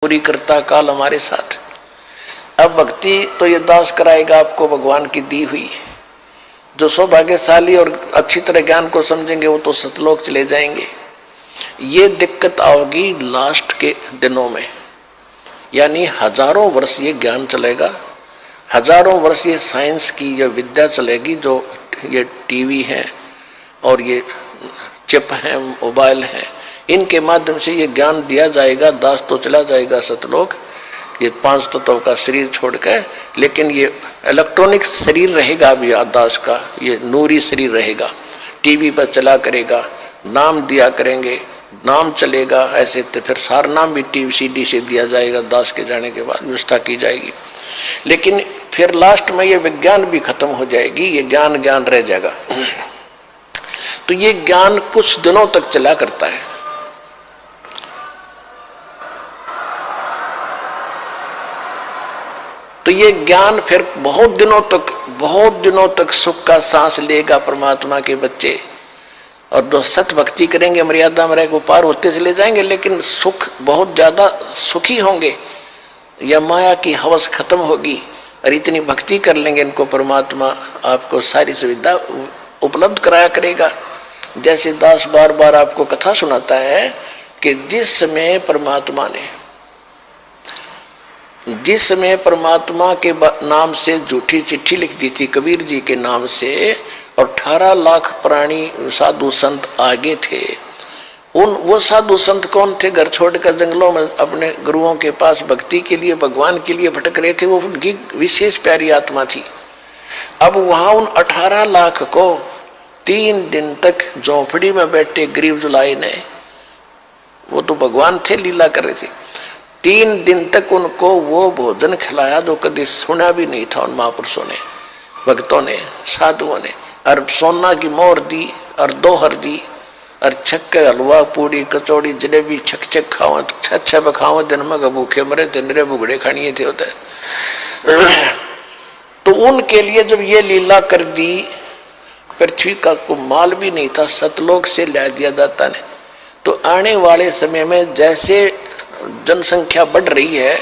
पूरी करता काल हमारे साथ। अब भक्ति तो ये दास कराएगा आपको भगवान की दी हुई। जो सौभाग्यशाली और अच्छी तरह ज्ञान को समझेंगे वो तो सतलोक चले जाएंगे। ये दिक्कत आओगी लास्ट के दिनों में, यानी हजारों वर्ष ये ज्ञान चलेगा, हजारों वर्ष ये साइंस की जो विद्या चलेगी, जो ये टीवी है और ये चिप है, मोबाइल है, इनके माध्यम से ये ज्ञान दिया जाएगा। दास तो चला जाएगा सतलोक, ये 5 तत्वों का शरीर छोड़कर, लेकिन ये इलेक्ट्रॉनिक शरीर रहेगा भी दास का, ये नूरी शरीर रहेगा। टीवी पर चला करेगा, नाम दिया करेंगे, नाम चलेगा। ऐसे तो फिर सारा नाम भी टीवी सीडी से दिया जाएगा, दास के जाने के बाद व्यवस्था की जाएगी। लेकिन फिर लास्ट में ये विज्ञान भी खत्म हो जाएगी, ये ज्ञान ज्ञान रह जाएगा। तो ये ज्ञान कुछ दिनों तक चला करता है। तो ये ज्ञान फिर बहुत दिनों तक सुख का सांस लेगा परमात्मा के बच्चे। और जो सत भक्ति करेंगे, मर्यादा में रहेंगे, पार होते चले जाएंगे, लेकिन सुख बहुत ज्यादा सुखी होंगे। या माया की हवस खत्म होगी और इतनी भक्ति कर लेंगे, इनको परमात्मा आपको सारी सुविधा उपलब्ध कराया करेगा। जैसे दास बार बार आपको कथा सुनाता है कि जिस समय परमात्मा के नाम से झूठी चिट्ठी लिख दी थी कबीर जी के नाम से, और 18 लाख प्राणी साधु संत आगे थे। वो साधु संत कौन थे? घर छोड़कर जंगलों में अपने गुरुओं के पास भक्ति के लिए, भगवान के लिए भटक रहे थे। वो उनकी विशेष प्यारी आत्मा थी। अब वहां उन 18 लाख को 3 दिन तक झोंपड़ी में बैठे गरीब जुलाई ने, वो तो भगवान थे, लीला कर रहे थे, 3 दिन तक उनको वो भोजन खिलाया जो कभी सुना भी नहीं था उन महापुरुषों ने, भक्तों ने, साधुओं ने। और सोना की मोहर दी और दोहर दी और छक्के हलवा पूड़ी कचौड़ी जलेबी छक खाओ, छह बखाओ, दिन में भूखे मरे थे, निरे बुगड़े खानिए थे होते। तो उनके लिए जब ये लीला कर दी, पृथ्वी का को माल भी नहीं था, सतलोक से ला दिया जाता ने। तो आने वाले समय में जैसे जनसंख्या बढ़ रही है,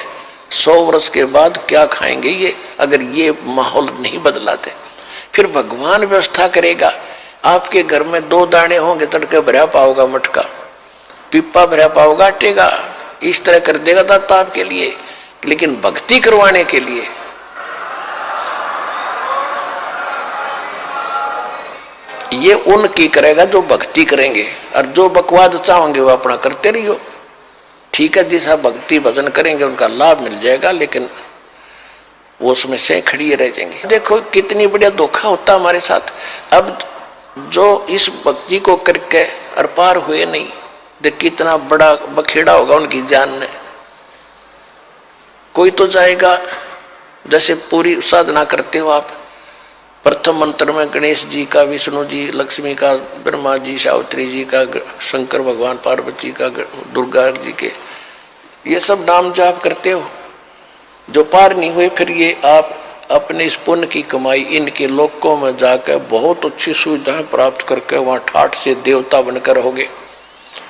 100 वर्ष के बाद क्या खाएंगे ये, अगर ये माहौल नहीं बदलाते? फिर भगवान व्यवस्था करेगा। आपके घर में 2 दाने होंगे, तड़के भरा पाओगा मटका, पिप्पा भरा पाओगा आटेगा, इस तरह कर देगा दाता आपके लिए। लेकिन भक्ति करवाने के लिए ये उनकी करेगा जो भक्ति करेंगे, और जो बकवाद चाहोगे वो अपना करते रहियो। ठीक है, जैसा भक्ति भजन करेंगे उनका लाभ मिल जाएगा, लेकिन वो उसमें से खड़ी रह जाएंगे। देखो कितनी बढ़िया धोखा होता हमारे साथ। अब जो इस भक्ति को करके और पार हुए नहीं, देख कितना बड़ा बखेड़ा होगा उनकी जान में। कोई तो जाएगा, जैसे पूरी साधना करते हो आप, प्रथम मंत्र में गणेश जी का, विष्णु जी, लक्ष्मी का, ब्रह्मा जी, सावित्री जी का, शंकर भगवान, पार्वती का, दुर्गा जी के, ये सब नाम जाप करते हो। जो पार नहीं हुए, फिर ये आप अपने इस पुण्य की कमाई इनके लोकों में जाकर बहुत अच्छी सुविधाएं प्राप्त करके वहाँ ठाठ से देवता बनकर रहोगे।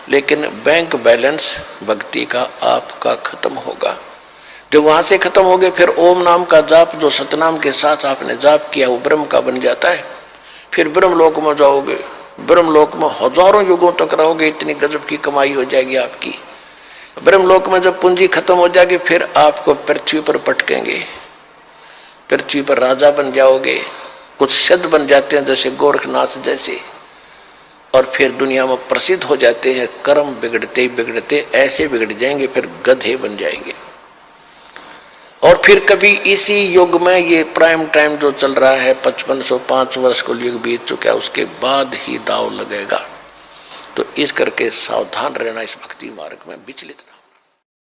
लेकिन बैंक बैलेंस भक्ति का आपका खत्म होगा। जब वहाँ से खत्म हो गए, फिर ओम नाम का जाप जो सतनाम के साथ आपने जाप किया वो ब्रह्म का बन जाता है। फिर ब्रह्मलोक में जाओगे, ब्रह्मलोक में हजारों युगों तक रहोगे, इतनी गजब की कमाई हो जाएगी आपकी। ब्रह्मलोक में जब पूंजी खत्म हो जाएगी, फिर आपको पृथ्वी पर पटकेंगे, पृथ्वी पर राजा बन जाओगे, कुछ सिद्ध बन जाते हैं जैसे गोरखनाथ जैसे, और फिर दुनिया में प्रसिद्ध हो जाते हैं। कर्म बिगड़ते बिगड़ते ऐसे बिगड़ जाएंगे, फिर गधे बन जाएंगे। और फिर कभी इसी युग में, ये प्राइम टाइम जो चल रहा है, 5505 वर्ष को युग बीत चुका है, उसके बाद ही दाव लगेगा। तो इस करके सावधान रहना इस भक्ति मार्ग में, विचलित